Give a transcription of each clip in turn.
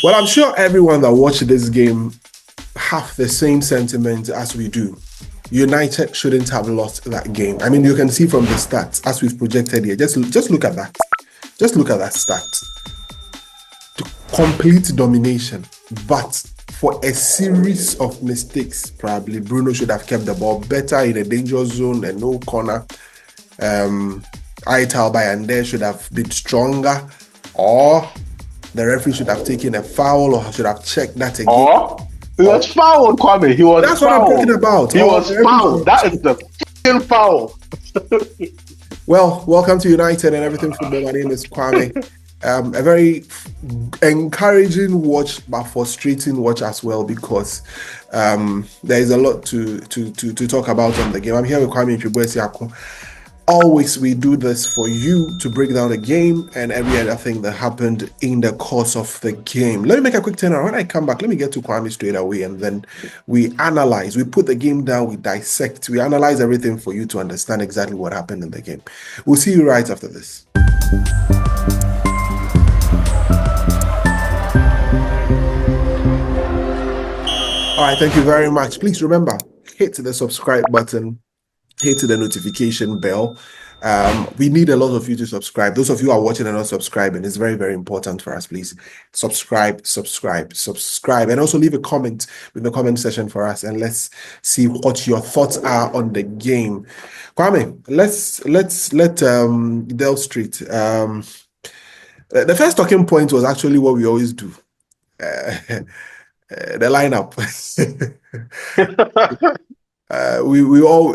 Well, I'm sure everyone that watched this game have the same sentiment as we do. United shouldn't have lost that game. I mean, you can see from the stats as we've projected here. Just look at that. Just look at that stat. Complete domination, but for a series of mistakes, probably Bruno should have kept the ball better in a danger zone and no corner. Aital Bayande should have been stronger, or the referee should have taken a foul or should have checked that again. Or he was fouled, Kwame. He was That's fouled. What I'm talking about. He was fouled. That is the f***ing foul. Well, welcome to United and Everything Football. My name is Kwame. A very encouraging watch, but frustrating watch as well, because there is a lot to talk about on the game. I'm here with Kwame Ntribwesiako. Always, we do this for you to break down the game and every other thing that happened in the course of the game. Let me make a quick turnaround. When I come back, let me get to Kwame straight away, and then we analyze. We put the game down, we dissect, we analyze everything for you to understand exactly what happened in the game. We'll see you right after this. All right, thank you very much. Please remember, hit the subscribe button, hit the notification bell. We need a lot of you to subscribe. Those of you who are watching and not subscribing, it's very, very important for us. Please subscribe, and also leave a comment in the comment section for us, and let's see what your thoughts are on the game. Kwame, let Dell Street. The first talking point was actually what we always do. The lineup.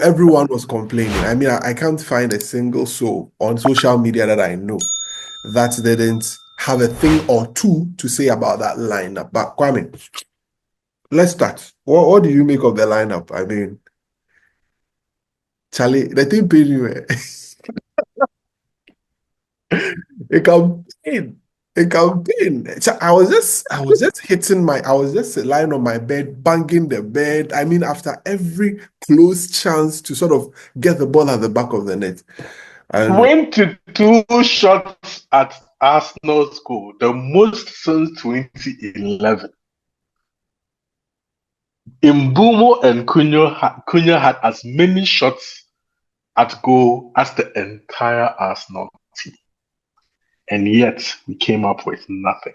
Everyone was complaining. I mean, I can't find a single soul on social media that I know that didn't have a thing or two to say about that lineup. But Kwame, let's start. What do you make of the lineup? I mean, Charlie, the thing paid you. It campaign. So I was just lying on my bed, banging the bed. I mean, after every close chance to sort of get the ball at the back of the net. 22 shots at Arsenal's goal, the most since 2011. Mbeumo and Cunha had as many shots at goal as the entire Arsenal team. And yet, we came up with nothing.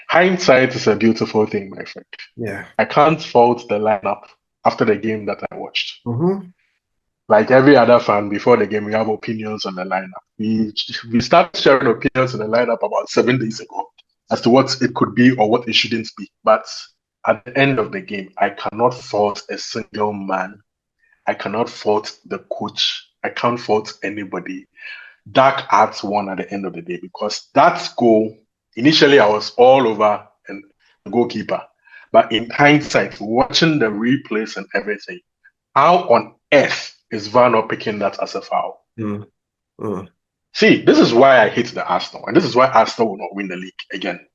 Hindsight is a beautiful thing, my friend. Yeah. I can't fault the lineup after the game that I watched. Mm-hmm. Like every other fan, before the game, we have opinions on the lineup. We started sharing opinions on the lineup about 7 days ago as to what it could be or what it shouldn't be. But at the end of the game, I cannot fault a single man. I cannot fault the coach. I can't fault anybody. Dark arts won at the end of the day, because that goal, initially I was all over and the goalkeeper. But in hindsight, watching the replays and everything, how on earth is VAR not picking that as a foul? See, this is why I hate the Arsenal, and this is why Arsenal will not win the league again.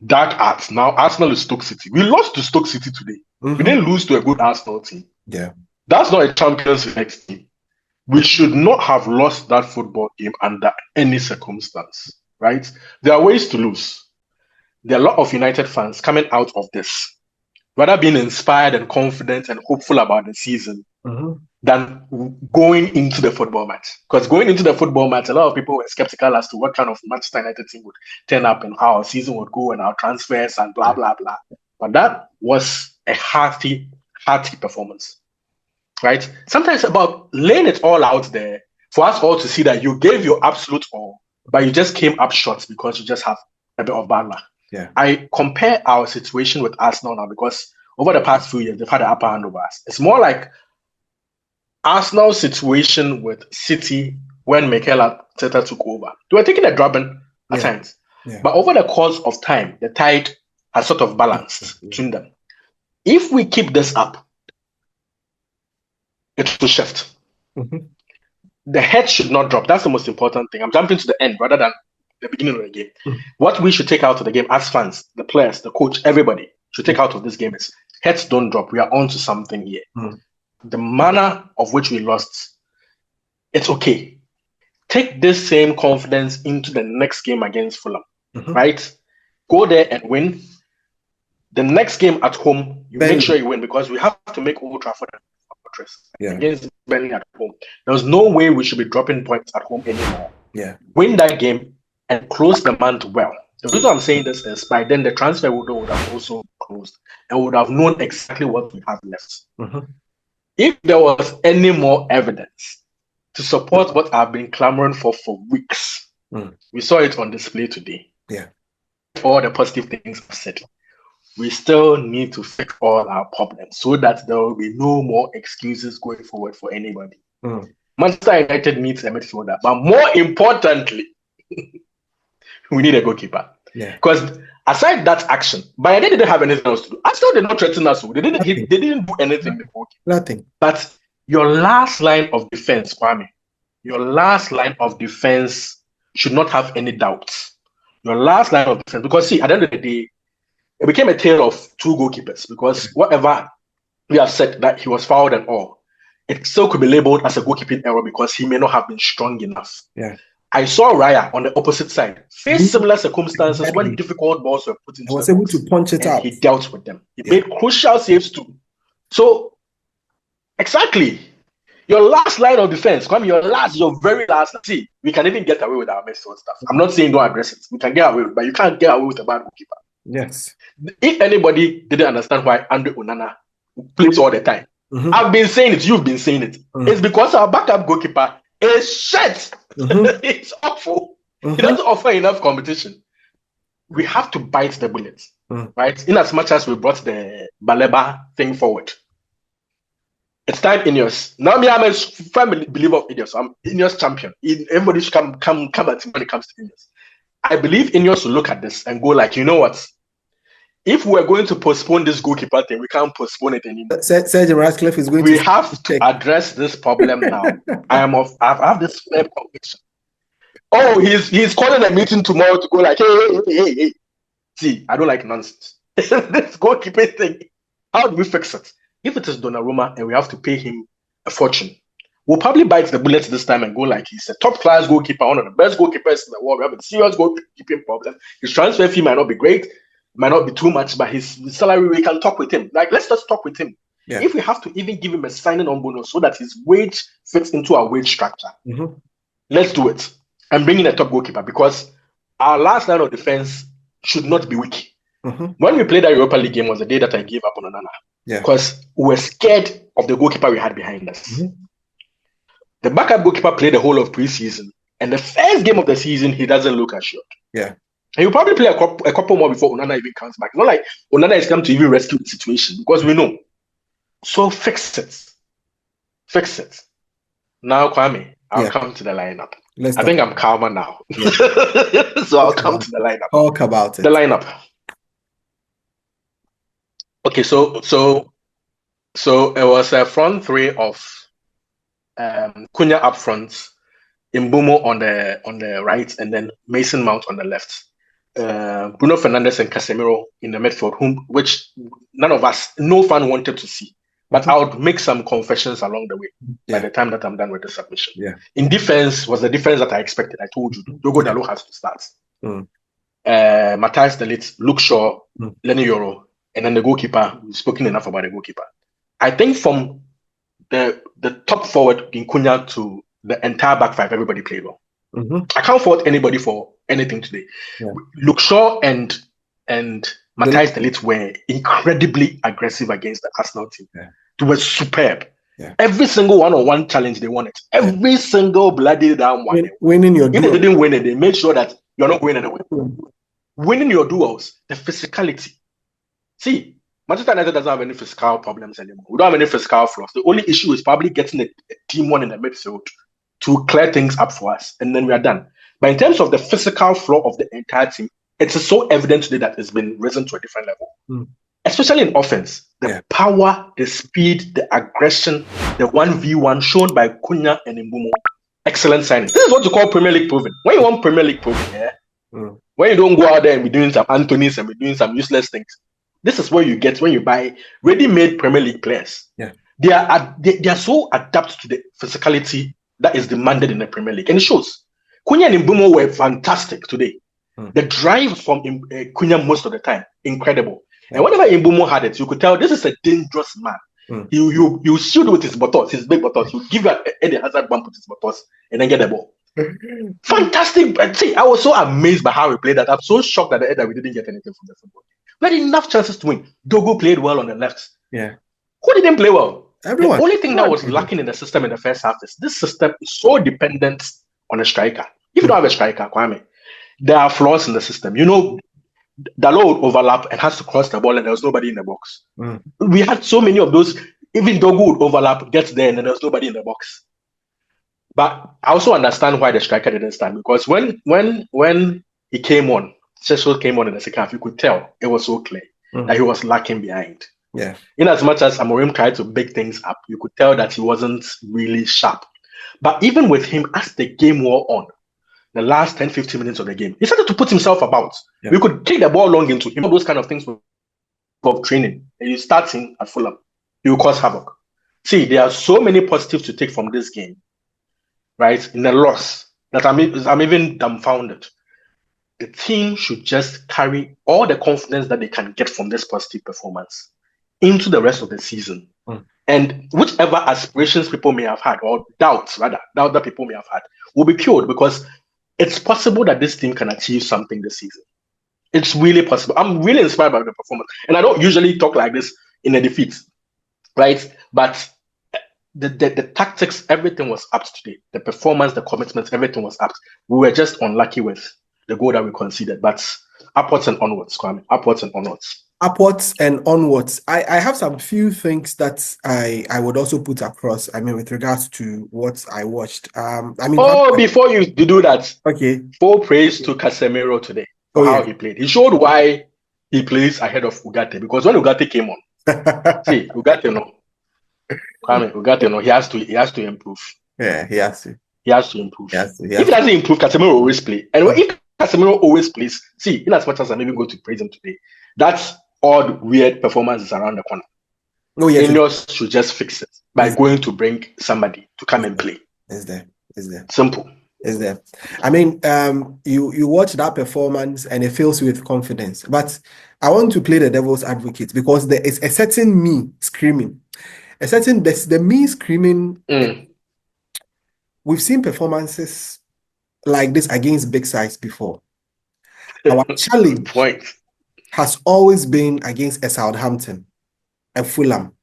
Dark arts. Now Arsenal is Stoke City. We lost to Stoke City today. We didn't lose to a good Arsenal team. Yeah. That's not a Champions League team. We should not have lost that football game under any circumstance, right? There are ways to lose. There are a lot of United fans coming out of this, rather being inspired and confident and hopeful about the season than going into the football match. Because going into the football match, a lot of people were skeptical as to what kind of Manchester United team would turn up and how our season would go and our transfers and blah, blah, blah. But that was a hearty performance. Right? Sometimes it's about laying it all out there for us all to see that you gave your absolute all, but you just came up short because you just have a bit of bad luck. Yeah. I compare our situation with Arsenal now, because over the past few years, they've had the upper hand over us. It's more like Arsenal's situation with City when Mikel Arteta took over. They were taking a drubbing at times. Yeah. But over the course of time, the tide has sort of balanced between them. If we keep this up, it will shift. The head should not drop. That's the most important thing. I'm jumping to the end rather than the beginning of the game. What we should take out of the game as fans, the players, the coach, everybody should take out of this game is heads don't drop. We are on to something here. The manner of which we lost, it's okay. Take this same confidence into the next game against Fulham, right? go there and win. The next game at home, you Burnley. make sure you win because we have to make Old Trafford a fortress Yeah. against Burnley at home. There's no way we should be dropping points at home anymore. Yeah. Win that game and close the month well. The reason I'm saying this is by then the transfer window would have also closed and would have known exactly what we have left. If there was any more evidence to support what I've been clamoring for weeks, we saw it on display today. Yeah. All the positive things I've said. We still need to fix all our problems so that there will be no more excuses going forward for anybody. Manchester United needs a midfielder, but more importantly, we need a goalkeeper. Yeah. Because aside that action, but they didn't have anything else to do. Arsenal did not threaten us. They didn't do anything before. Nothing. But your last line of defense, Kwame, your last line of defense should not have any doubts. Your last line of defense, because see, at the end of the day, it became a tale of two goalkeepers because whatever we have said that he was fouled and all, it still could be labeled as a goalkeeping error because he may not have been strong enough. Yeah. I saw Raya on the opposite side face similar circumstances when difficult balls were put into I was able to punch it out. He dealt with them. He made crucial saves too. So, exactly. Your last line of defense, your very last. See, we can even get away with our midfield stuff. I'm not saying don't address it. We can get away with it, but you can't get away with a bad goalkeeper. Yes. If anybody didn't understand why Andre Onana plays all the time, I've been saying it, you've been saying it. It's because our backup goalkeeper is shit. It's awful. He doesn't offer enough competition. We have to bite the bullet, right? In as much as we brought the Baleba thing forward. It's time Ineos. Now me, I'm a firm believer of Ineos. I'm Ineos champion. Everybody should come at me when it comes to Ineos. I believe Ineos will look at this and go like, you know what? If we're going to postpone this goalkeeper thing, we can't postpone it anymore. Sergeant Ratcliffe is going we have to address this problem now. I have this firm conviction. Oh, he's calling a meeting tomorrow to go like, hey. See, I don't like nonsense. This goalkeeping thing. How do we fix it? If it is Donnarumma and we have to pay him a fortune, we'll probably bite the bullet this time and go like he's a top class goalkeeper, one of the best goalkeepers in the world. We have a serious goalkeeping problem. His transfer fee might not be great, might not be too much, but his salary, we can talk with him. Like, let's just talk with him. Yeah. If we have to even give him a signing on bonus so that his wage fits into our wage structure, let's do it and bring in a top goalkeeper because our last line of defense should not be weak. When we played that Europa League game was the day that I gave up on Onana. Because we were scared of the goalkeeper we had behind us. The backup goalkeeper played the whole of preseason, and the first game of the season, he doesn't look assured. Yeah. And he'll probably play a couple more before Onana even comes back. It's not like Onana is come to even rescue the situation because we know. So fix it. Fix it. Now, Kwame, I'll come to the lineup. I think I'm calmer now. So I'll come to the lineup. Talk about it. The lineup. Okay, so it was a front three of Cunha up front, Mbumo on the right, and then Mason Mount on the left. Bruno Fernandes and Casemiro in the midfield, which no fan wanted to see. But I would make some confessions along the way by the time that I'm done with the submission. Yeah. In defense was the defense that I expected. I told you, Diogo Dalot has to start. Matthias de Ligt, Luke Shaw, Lenny Yoro, and then the goalkeeper. We've spoken enough about the goalkeeper. I think from the top forward in Cunha to the entire back five, everybody played well. I can't fault anybody for anything today. Yeah. Luke Shaw and Matthias de Ligt were incredibly aggressive against the Arsenal team. Yeah. They were superb. Yeah. Every single one-on-one challenge they won it. Every single bloody down one. Winning your duel. If they didn't win it, they made sure that you're not winning anyway. Winning your duels, the physicality. See, Manchester United doesn't have any physical problems anymore. We don't have any physical flaws. The only issue is probably getting a team one in the midfield to clear things up for us, and then we are done. But in terms of the physical flaw of the entire team, it's so evident today that it's been risen to a different level. Especially in offense. The power, the speed, the aggression, the 1v1 shown by Cunha and Mbumo. Excellent signing. This is what you call Premier League proven. When you want Premier League proven, when you don't go out there and be doing some Anthony's and be doing some useless things, this is what you get when you buy ready-made Premier League players. Yeah. They are so adapted to the physicality that is demanded in the Premier League. And it shows. Cunha and Mbumo were fantastic today. The drive from Cunha most of the time, incredible. And whenever Mbumo had it, you could tell this is a dangerous man. You shoot with his buttocks, his big buttocks. You give Eddie Hazard bump with his buttocks and then get the ball. Fantastic. See, I was so amazed by how he played that. I'm so shocked that we didn't get anything from the football. We had enough chances to win. Dogo played well on the left. Yeah. Who didn't play well? Everyone. The only thing that was lacking in the system in the first half is this system is so dependent on a striker. If you don't have a striker, Kwame, there are flaws in the system. You know, Dalot would overlap and has to cross the ball and there was nobody in the box. We had so many of those. Even Dogo would overlap, gets there and then there was nobody in the box. But I also understand why the striker didn't stand, because when he came on, Cecil came on in the second half, you could tell it was so clear that he was lacking behind. Yeah. In as much as Amorim tried to big things up, you could tell that he wasn't really sharp. But even with him, as the game wore on, the last 10, 15 minutes of the game, he started to put himself about. Yeah. We could take the ball long into him. All those kind of things of training. And you start him at Fulham, he will cause havoc. See, there are so many positives to take from this game, right? In the loss, that I'm even dumbfounded. The team should just carry all the confidence that they can get from this positive performance into the rest of the season. And whichever aspirations people may have had, or doubts that people may have had, will be cured, because it's possible that this team can achieve something this season. It's really possible. I'm really inspired by the performance. And I don't usually talk like this in a defeat, right? But the tactics, everything was up today. The performance, the commitment, everything was up. We were just unlucky with the goal that we conceded. But upwards and onwards, Kwame. Upwards and onwards. Upwards and onwards. I have some few things that I would also put across. I mean, with regards to what I watched. Before you do that, okay. Full praise to Casemiro today for how he played. He showed why he plays ahead of Ugarte, because when Ugarte came on, see, Ugarte he has to improve. Yeah, he has to. He has to improve. If he doesn't improve, Casemiro will always play. And if Casemiro always plays, see, in as much as I'm even going to praise him today, that's odd, weird performances around the corner. Ineos should just fix it by going to bring somebody to come and play. Is there? Simple. Is there? I mean, you watch that performance and it fills you with confidence. But I want to play the devil's advocate, because there is a certain me screaming. The me screaming. We've seen performances like this against big sides before. Our challenge has always been against a Southampton, a Fulham,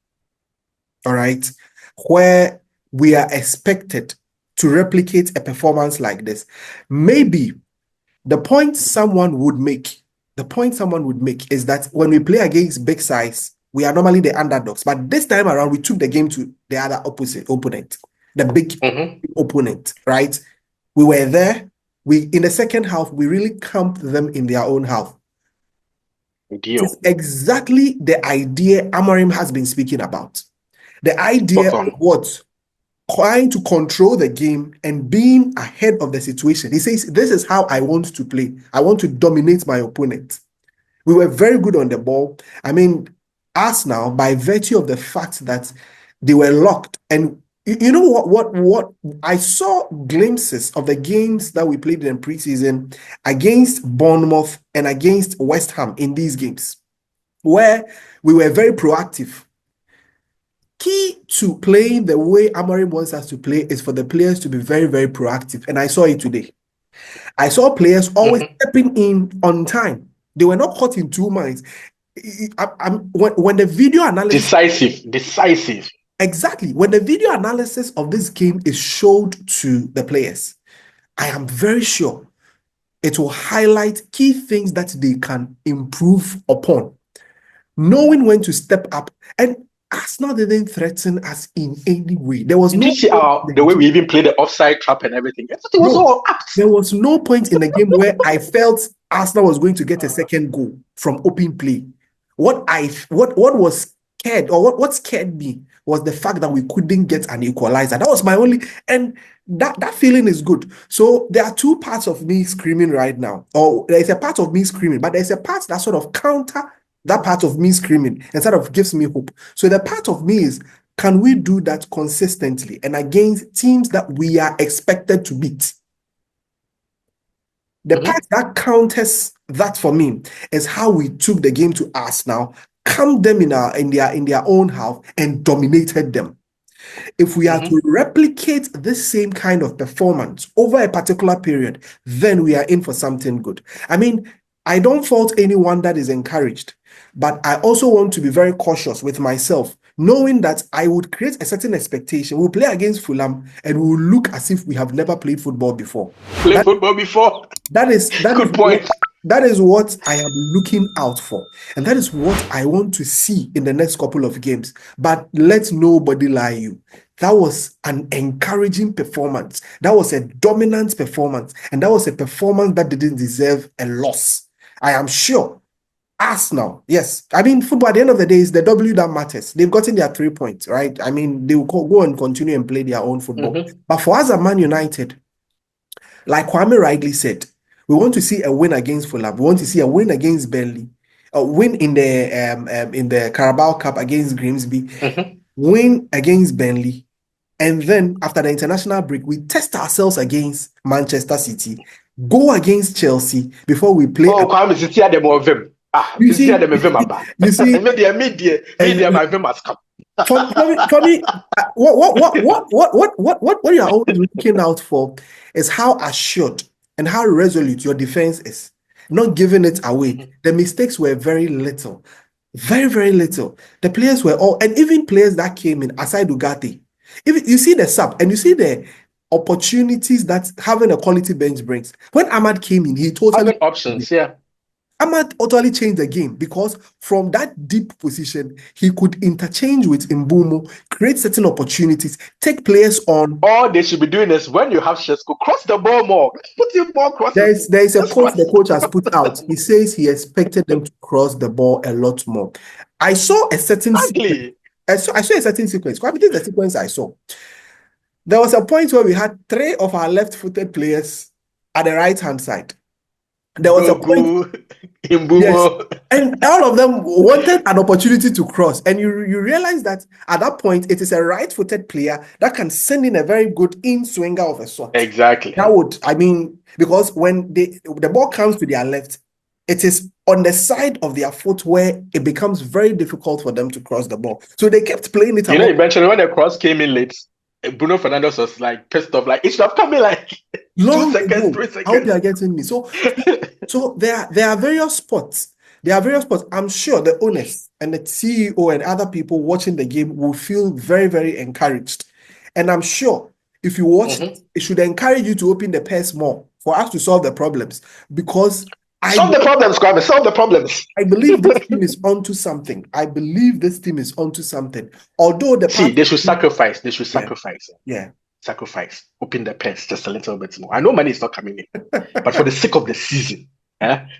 all right, where we are expected to replicate a performance like this. Maybe the point someone would make is that when we play against big sides, we are normally the underdogs. But this time around, we took the game to the other opponent, the big opponent, right? We were there. In the second half, we really camped them in their own half. It's exactly the idea Amorim has been speaking about. The idea of what? Trying to control the game and being ahead of the situation. He says, this is how I want to play. I want to dominate my opponent. We were very good on the ball. I mean, Arsenal, by virtue of the fact that they were locked, and you know what I saw glimpses of the games that we played in preseason against Bournemouth and against West Ham in these games, where we were very proactive. Key to playing the way Amorim wants us to play is for the players to be very, very proactive. And I saw it today. I saw players always stepping in on time. They were not caught in two minds. When the video analysis... Decisive. Exactly. When the video analysis of this game is showed to the players, I am very sure it will highlight key things that they can improve upon. Knowing when to step up. And Arsenal didn't threaten us in any way. There was Did you see the way we even played the offside trap and everything? Everything was all apt. There was no point in the game where I felt Arsenal was going to get a second goal from open play. What was scared, or what scared me, was the fact that we couldn't get an equalizer. That was my only, and that feeling is good. So there are two parts of me screaming right now, or there's a part of me screaming, but there's a part that sort of counter that part of me screaming and sort of gives me hope. So the part of me is, can we do that consistently and against teams that we are expected to beat? The part that counters that for me is how we took the game to Arsenal, calmed them in their own half, and dominated them. If we are to replicate this same kind of performance over a particular period, then we are in for something good. I mean, I don't fault anyone that is encouraged, but I also want to be very cautious with myself, knowing that I would create a certain expectation. We'll play against Fulham and we'll look as if we have never played football before. That is Good point. That is what I am looking out for. And that is what I want to see in the next couple of games. But let nobody lie you. That was an encouraging performance. That was a dominant performance. And that was a performance that didn't deserve a loss. I am sure. Arsenal, yes. I mean, football at the end of the day is the W that matters. They've gotten their 3 points, right? I mean, they will go and continue and play their own football. But for us at Man United, like Kwame rightly said, we want to see a win against Fulham. We want to see a win against Burnley, a win in the Carabao Cup against Grimsby, win against Burnley, and then after the international break, we test ourselves against Manchester City, go against Chelsea before we play. Kwame City had them of them. You see, media must come. For me, what you are always looking out for is how assured and how resolute your defense is, not giving it away. The mistakes were very little, very, very little. The players were all, and even players that came in, aside Ugarte, if you see the sub and you see the opportunities that having a quality bench brings. When Ahmad came in, he totally options, yeah. Ahmad totally changed the game because from that deep position, he could interchange with Mbumo, create certain opportunities, take players on. All they should be doing is when you have Shesko, cross the ball more. Put him more cross. There is a post the coach has put out. He says he expected them to cross the ball a lot more. I saw a certain sequence. I saw a certain sequence. Quite the sequence I saw. There was a point where we had 3 of our left-footed players at the right-hand side. There was a point, yes, and all of them wanted an opportunity to cross. And you realize that at that point, it is a right-footed player that can send in a very good in-swinger of a sort. Exactly. That would, I mean, because when the ball comes to their left, it is on the side of their foot where it becomes very difficult for them to cross the ball. So they kept playing it. Eventually when the cross came in late, Bruno Fernandes was like pissed off, like it should have come in like 2 seconds, 3 seconds. I hope you are getting me. So there are various spots. There are various spots. I'm sure the owners and the CEO and other people watching the game will feel very, very encouraged. And I'm sure if you watch it should encourage you to open the purse more for us to solve the problems. Because solve the problems, Kwame. Solve the problems. I believe this team is onto something. Although they should sacrifice. They should sacrifice. Yeah. Sacrifice. Open the purse just a little bit more. I know money is not coming in, but for the sake of the season,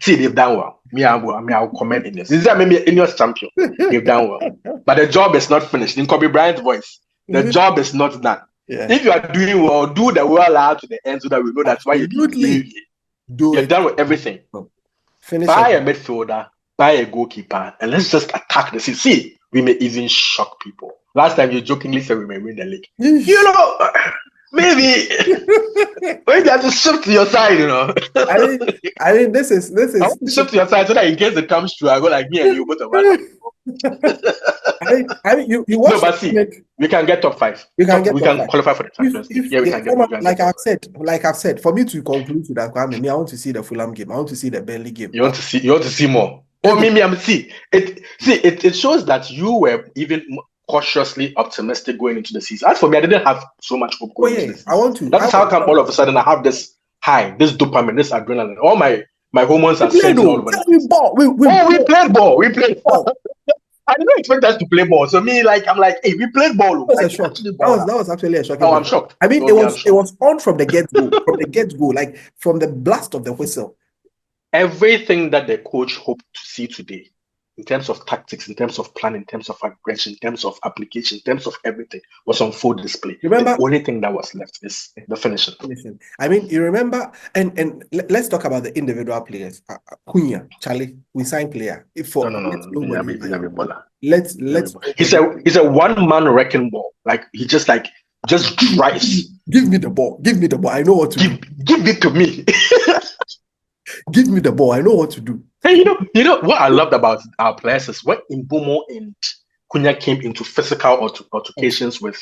see they've done well. I'll comment in this. This is maybe a Ineos champion. They've done well, but the job is not finished. In Kobe Bryant's voice, the job is not done. Yeah. If you are doing well, do the well out to the end so that we know that's why you're done with everything. Buy a midfielder, buy a goalkeeper, and let's just attack the season. See, we may even shock people. Last time you jokingly said we may win the league. You know, maybe you have to shift to your side, you know. I mean, this is shift to your side so that in case it comes true, I go like me and you both of us. I mean, you watch. No, but see, we can get top 5. We can qualify for the Champions League. We can get. Like I've said, for me to conclude to that, Kwame, I want to see the Fulham game. I want to see the Burnley game. You want to see more. Oh, I'm see. It shows that you were even cautiously optimistic going into the season. As for me, I didn't have so much hope going into the season. I want to. That's how come all of a sudden I have this high, this dopamine, this adrenaline. All my hormones are sent all over. We played ball. We played ball. I didn't expect us to play ball. So me, I'm like, hey, we played ball. That was actually a shock. Oh, I'm shocked. I mean, it was on from the get-go, like from the blast of the whistle. Everything that the coach hoped to see today, in terms of tactics, in terms of plan, in terms of aggression, in terms of application, in terms of everything, was on full display. Remember, the only thing that was left is the finishing. I mean, you remember, and let's talk about the individual players. Cunha, Charlie, we signed player. He's a one-man wrecking ball. Like he just drives. Give me the ball. I know what to do. Give it to me. Give me the ball. I know what to do. And you know what I loved about our players is when Mbumo and Cunha came into physical altercations with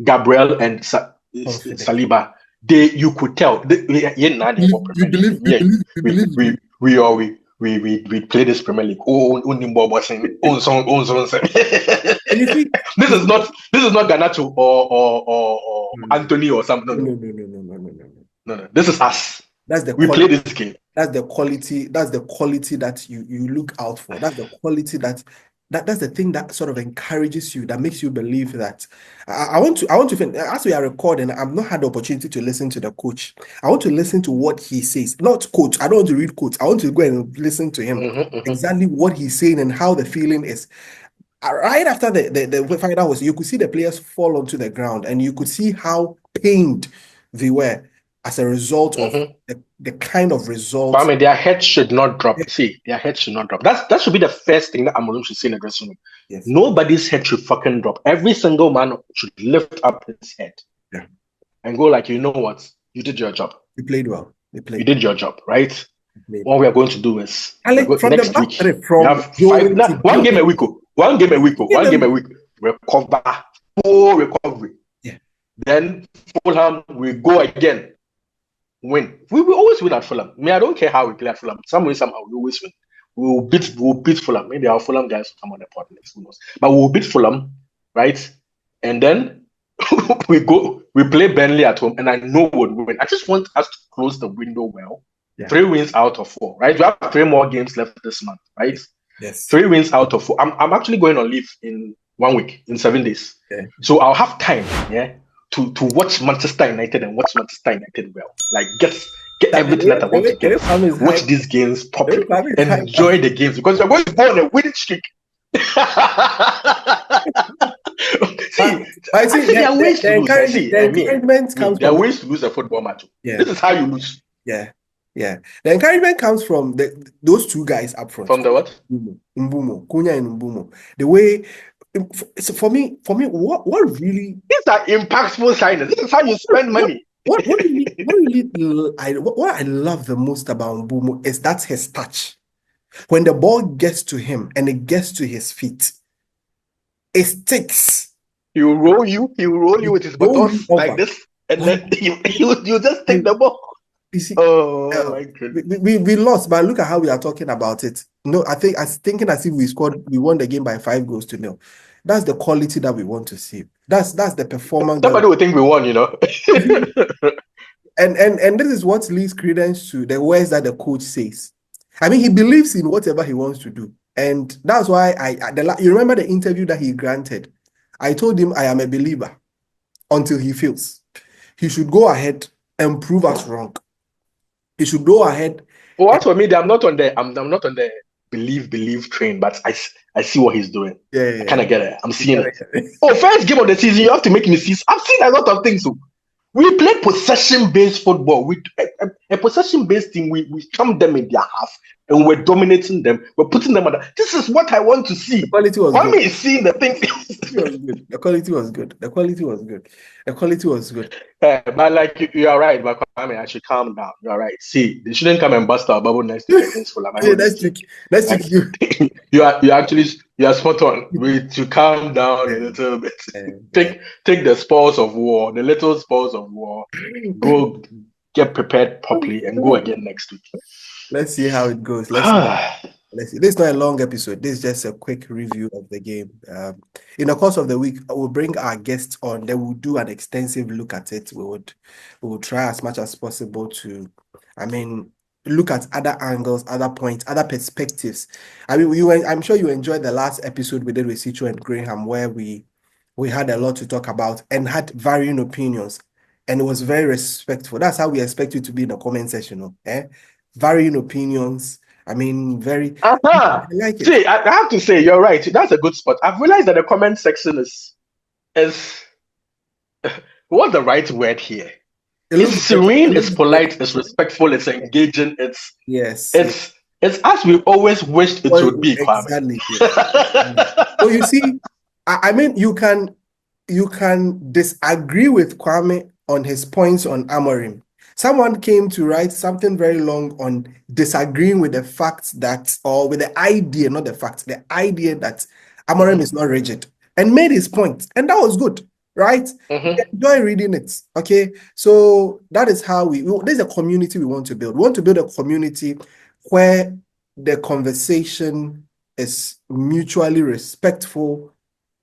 Gabriel and Confident. Saliba. You could tell. We believe, we believe, we believe in him. We play this Premier League. Oh, And this is not Ganacho or Anthony or something. no, No, no, no, no, no, no, no, no. no. This is us. That's the We quality. play this game. That's the quality. That's the quality that you look out for. That's the quality that's the thing that sort of encourages you, that makes you believe that. I want to as we are recording, I've not had the opportunity to listen to the coach. I want to listen to what he says, not coach. I don't want to read quotes. I want to go and listen to him, exactly what he's saying and how the feeling is. Right after the final was, you could see the players fall onto the ground and you could see how pained they were as a result of the kind of results. But I mean, their heads should not drop. See, their heads should not drop. That should be the first thing that Amorim should say in the dressing room. Yes. Nobody's head should fucking drop. Every single man should lift up his head and go like, you know what? You did your job. You played well. You did your job, right? What we are going to do is next week. We have one game a week. One game a week. Recover. Full recovery. Yeah. Then Fulham, we go again. Win. We will always win at Fulham. I don't care how we play at Fulham. Some way, somehow, we always win. We'll beat Fulham. Maybe our Fulham guys will come on the pod next. Who knows? But we'll beat Fulham, right? And then we play Burnley at home, and I know we'll win. I just want us to close the window well. Yeah. 3 wins out of 4, right? We have 3 more games left this month, right? Yes. 3 wins out of 4. I'm actually going on leave in 1 week, in 7 days. Okay. So I'll have time, to watch Manchester United and watch Manchester United well. Like get everything that I want to get. Watch these games properly. Enjoy the games because you're going to go on a winning streak. I think there are ways to lose. There are ways to lose a football match. Yeah. This is how you lose. Yeah. The encouragement comes from those 2 guys up front. From the what? Mbumo, Cunha and Mbumo. The way, for me, what really? These are impactful signings. This is how you spend money. What I love the most about Mbumo is that's his touch. When the ball gets to him and it gets to his feet, it sticks. He will roll you with his buttocks like this, and then you just take the ball. You see, my goodness. We lost, but look at how we are talking about it. No, I was thinking as if we won the game by 5-0. That's the quality that we want to see. That's the performance. Somebody would think we won, And this is what leads credence to the words that the coach says. I mean, he believes in whatever he wants to do, and that's why you remember the interview that he granted. I told him I am a believer until he fails. He should go ahead and prove us wrong. He should go ahead. Well, as for me, I'm not on the believe train, but I see what he's doing. Yeah. I kind of get it. I'm seeing it. First game of the season, you have to make me see. I've seen a lot of things. So we play possession-based football. We a possession-based team. We come them in their half and we're dominating them. We're putting them under. This is what I want to see. The quality was good. Is seeing the things. The quality was good. The quality was good. But like you are right, but I should calm down. You are right. See, they shouldn't come and bust our bubble next week against Fulham. Next week. You are spot on. We to calm down a little bit. Take the spoils of war, the little spoils of war. Go get prepared properly and go again next week. Let's see how it goes. Let's see. This is not a long episode. This is just a quick review of the game. In the course of the week, we'll bring our guests on. Then we'll do an extensive look at it. We will try as much as possible to, look at other angles, other points, other perspectives. I'm sure you enjoyed the last episode we did with Sicho and Graham, where we had a lot to talk about and had varying opinions, and it was very respectful. That's how we expect you to be in the comment section. Varying opinions. Very. I like it. See, I have to say, you're right. That's a good spot. I've realized that the comment section is what's the right word here? It's serene, it's polite, it's respectful, it's engaging, it's as we always wished it would be. Exactly. So you see, you can disagree with Kwame on his points on Amorim, Someone came to write something very long on disagreeing with the fact that, or with the idea, not the fact, the idea that Amorim is not rigid, and made his point, and that was good, right? We enjoy reading it. Okay, so that is how this is a community we want to build. We want to build a community where the conversation is mutually respectful,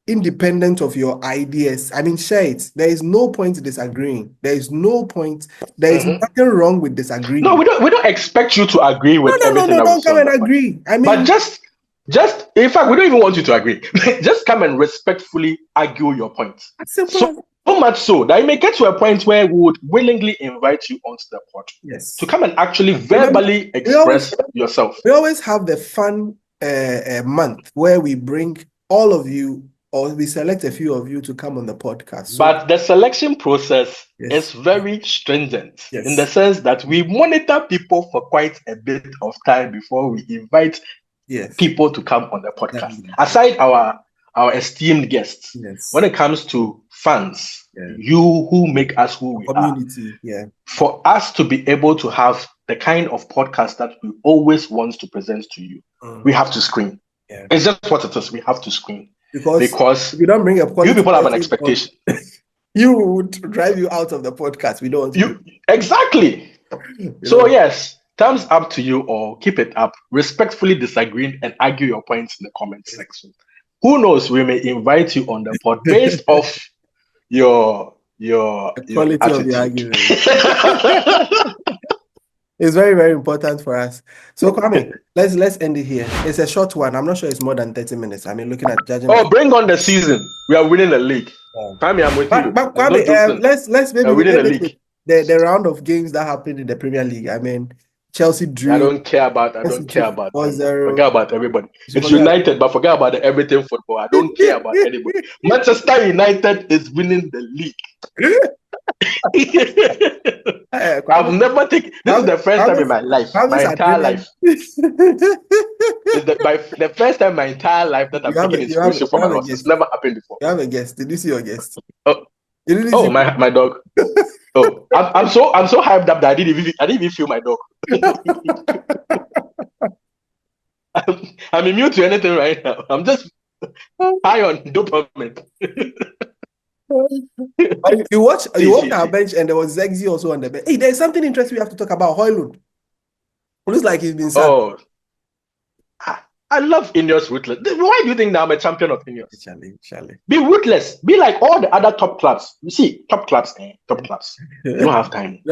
independent of your ideas. I mean, share it. There is no point disagreeing. There is no point. There is nothing wrong with disagreeing. No, we don't expect you to agree with everything that we don't say come on and the agree. podcast. I mean, But just in fact, we don't even want you to agree. Just come and respectfully argue your points. simple. So much so that it may get to a point where we would willingly invite you onto the pod to come and actually verbally express yourself. We always have the fun month where we bring all of you, or we select a few of you to come on the podcast. But the selection process is very stringent in the sense that we monitor people for quite a bit of time before we invite people to come on the podcast. Aside our esteemed guests, when it comes to fans, you who make us who we community, are, for us to be able to have the kind of podcast that we always want to present to you, we have to screen. It's just what it is. We have to screen. Because if you don't bring a you people have an expectation. You would drive you out of the podcast. We don't want to. Exactly. So yes, thumbs up to you, or keep it up. Respectfully disagreeing and argue your points in the comment section. Who knows? We may invite you on the pod based off your quality attitude. Of the argument. It's very, very important for us. So, Kwame, let's end it here. It's a short one. I'm not sure it's more than 30 minutes. I mean, looking at judging. Oh, bring on the season. We are winning the league. Kwame, I'm with you. But Kwame, let's maybe winning the league. The round of games that happened in the Premier League. I mean, Chelsea drew. I don't care about forget about everybody. It's United, but forget about everything football. I don't care about anybody. Manchester United is winning the league. I've never taken. This is the first time in my life, my entire life. It's the first time in my entire life that I'm taking inspiration from my loss. It's never happened before. You have a guest. Did you see your guest? Oh, my dog. Oh, I'm so hyped up that I didn't even feel my dog. I'm immune to anything right now. I'm just high on dopamine. You watch our bench, and there was Zegzi also on the bench. Hey, there's something interesting we have to talk about. Højlund. It looks like he's been sacked. Oh, I love Ineos ruthless. Why do you think that I'm a champion of Ineos? Charlie. Be ruthless. Be like all the other top clubs. You see, top clubs. They don't have time.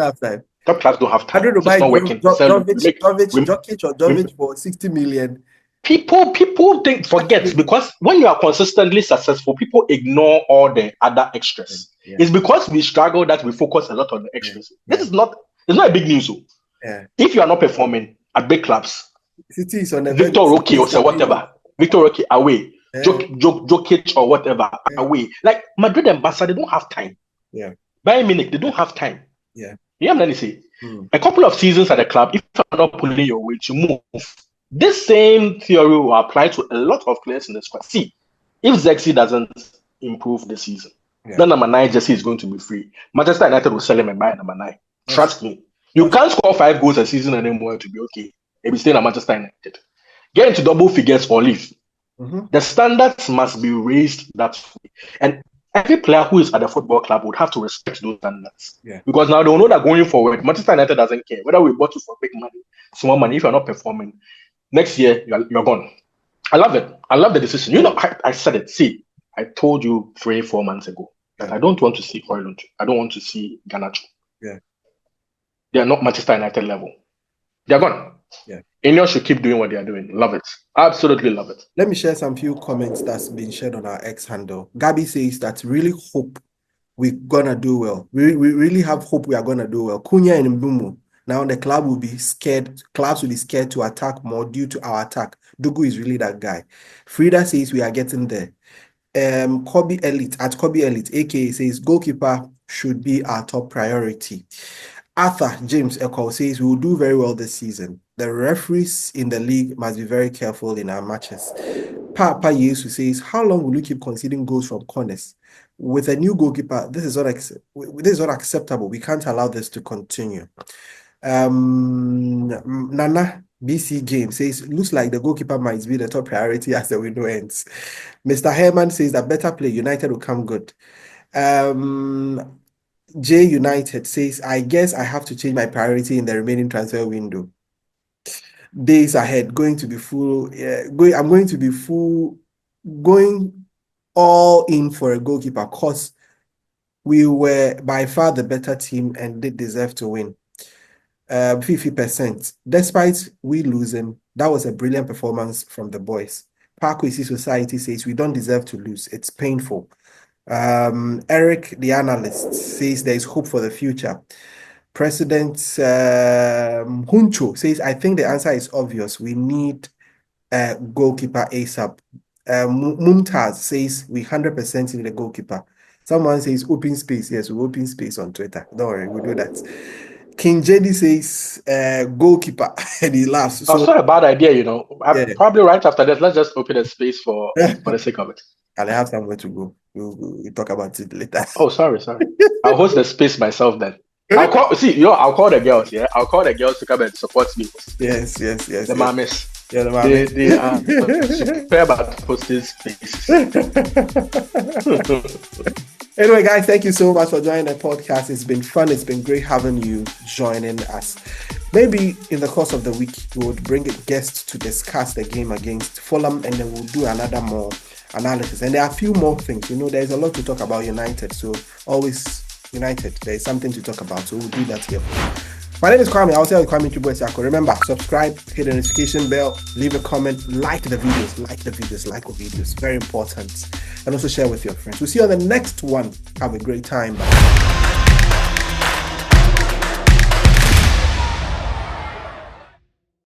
Top clubs don't have time. I don't know, it's not working. Jokic or Jovic for 60 million. People forget, because when you are consistently successful, people ignore all the other extras. It's because we struggle that we focus a lot on the extras. This is not a big news. If you are not performing at big clubs, City is on the Victor Roque or whatever, Victor Roque away, Jokic or whatever away. Like Madrid and Barca, they don't have time. Bayern Munich, they don't have time. You know what I'm saying? A couple of seasons at the club, if you're not pulling your weight, you move. This same theory will apply to a lot of players in the squad. See, if Zexi doesn't improve this season, then number 9 Jesse is going to be free. Manchester United will sell him and buy number 9. Trust me. You can't score 5 goals a season anymore to be okay. If you stay at Manchester United, get into double figures or leave. The standards must be raised that way. And every player who is at the football club would have to respect those standards. Because now they will know that going forward, Manchester United doesn't care whether we bought you for big money, small money. If you're not performing, next year you're gone. I love it. I love the decision. You know, I said it. See, I told you 3-4 months ago that I don't want to see Højlund. I don't want to see Garnacho. They are not Manchester United level. They're gone. Ineos should keep doing what they are doing. Love it. Absolutely love it. Let me share some few comments that's been shared on our X handle. Gabby says that really hope we're gonna do well. We really have hope we are gonna do well. Cunha and Mbumu. Now the club will be scared. Clubs will be scared to attack more due to our attack. Dugu is really that guy. Frida says we are getting there. Kobe Elite, aka says goalkeeper should be our top priority. Arthur James Echo says we will do very well this season. The referees in the league must be very careful in our matches. Papa Yesu says, how long will you keep conceding goals from corners? With a new goalkeeper, this is not acceptable. We can't allow this to continue. Nana BC Game says, looks like the goalkeeper might be the top priority as the window ends. Mr. Herman says that better play, United will come good. J United says, I guess I have to change my priority in the remaining transfer window. Days ahead, going to be full. I'm going to be going all in for a goalkeeper because we were by far the better team and did deserve to win. 50%. Despite we losing, that was a brilliant performance from the boys. Parkway Society says we don't deserve to lose. It's painful. Eric, the analyst, says there is hope for the future. President Huncho says, I think the answer is obvious. We need a goalkeeper ASAP. Mumtaz says, we 100% need a goalkeeper. Someone says, open space. Yes, we open space on Twitter. Don't worry, we'll do that. King JD says, goalkeeper, and he laughs. It's not a bad idea, you know. Yeah. Probably right after that, let's just open a space for the sake of it. And I have somewhere to go. We'll talk about it later. Oh, sorry. I'll host the space myself then. I'll call the girls, yeah. I'll call the girls to come and support me. Yes. The mamas. Yeah, the mamas. They are superb at hosting spaces. Anyway, guys, thank you so much for joining the podcast. It's been fun. It's been great having you joining us. Maybe in the course of the week, we would bring a guest to discuss the game against Fulham, and then we'll do another more analysis. And there are a few more things. There's a lot to talk about United. So always United. There's something to talk about. So we'll do that here. My name is Kwame. I'll tell you Kwame Chukwueze. Remember, subscribe, hit the notification bell, leave a comment, like the videos. Very important. And also share with your friends. We'll see you on the next one. Have a great time. Bye.